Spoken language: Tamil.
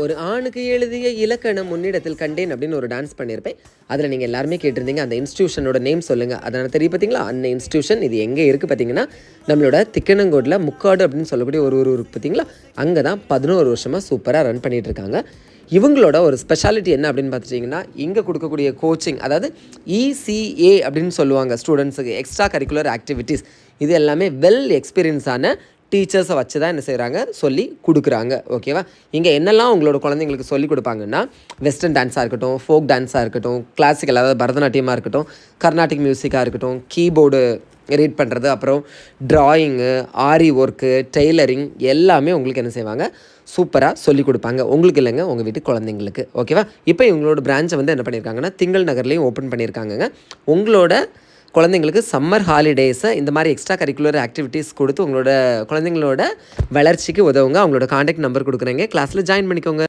ஒரு ஆணுக்கு எழுதிய இலக்கணம் முன்னிடத்தில் கண்டேன் அப்படின்னு ஒரு டான்ஸ் பண்ணியிருப்பேன். அதில் நீங்கள் எல்லாருமே கேட்டிருந்தீங்க அந்த இன்ஸ்டியூஷனோட நேம் சொல்லுங்கள். அதனால் தெரியும் பார்த்தீங்களா, அந்த இன்ஸ்டியூஷன் இது எங்கே இருக்குது பார்த்தீங்கன்னா, நம்மளோட திக்கணங்கோட்டில் முக்காடு அப்படின்னு சொல்லக்கூடிய ஒரு ஊர் இருக்குது பார்த்தீங்களா, அங்கே தான் 11 வருஷமாக சூப்பராக ரன் பண்ணிகிட்ருக்காங்க. இவங்களோட ஒரு ஸ்பெஷாலிட்டி என்ன அப்படின்னு பார்த்துட்டிங்கன்னா, இங்கே கொடுக்கக்கூடிய கோச்சிங், அதாவது ECA அப்படின்னு சொல்லுவாங்க ஸ்டூடெண்ட்ஸுக்கு, எக்ஸ்ட்ரா கரிக்குலர் ஆக்டிவிட்டீஸ். இது எல்லாமே வெல் எக்ஸ்பீரியன்ஸான டீச்சர்ஸை வச்சு தான் என்ன செய்கிறாங்க, சொல்லி கொடுக்குறாங்க. ஓகேவா? இங்கே என்னெல்லாம் உங்களோட குழந்தைங்களுக்கு சொல்லிக் கொடுப்பாங்கன்னா, வெஸ்டர்ன் டான்ஸாக இருக்கட்டும், ஃபோக் டான்ஸாக இருக்கட்டும், கிளாசிக்கல் அதாவது பரதநாட்டியமாக இருக்கட்டும், கர்நாடிக் மியூசிக்காக இருக்கட்டும், கீபோர்டு ரீட் பண்ணுறது, அப்புறம் ட்ராயிங்கு, ஆரி ஒர்க்கு, டெய்லரிங் எல்லாமே உங்களுக்கு என்ன செய்வாங்க, சூப்பராக சொல்லிக் கொடுப்பாங்க. உங்களுக்கு இல்லைங்க, உங்கள் வீட்டு குழந்தைங்களுக்கு. ஓகேவா? இப்போ இவங்களோட பிரான்ச்சை வந்து என்ன பண்ணியிருக்காங்கன்னா, திங்கள் நகர்லேயும் ஓப்பன் பண்ணியிருக்காங்கங்க. உங்களோட குழந்தைங்களுக்கு சம்மர் ஹாலிடேஸை இந்த மாதிரி எக்ஸ்ட்ரா கரிக்குலர் ஆக்டிவிட்டீஸ் கொடுத்து உங்களோட குழந்தைங்களோட வளர்ச்சிக்கு உதவுங்க. அவங்களோட காண்டாக்ட் நம்பர் கொடுக்குறேங்க, கிளாஸில் ஜாயின் பண்ணிக்கோங்க.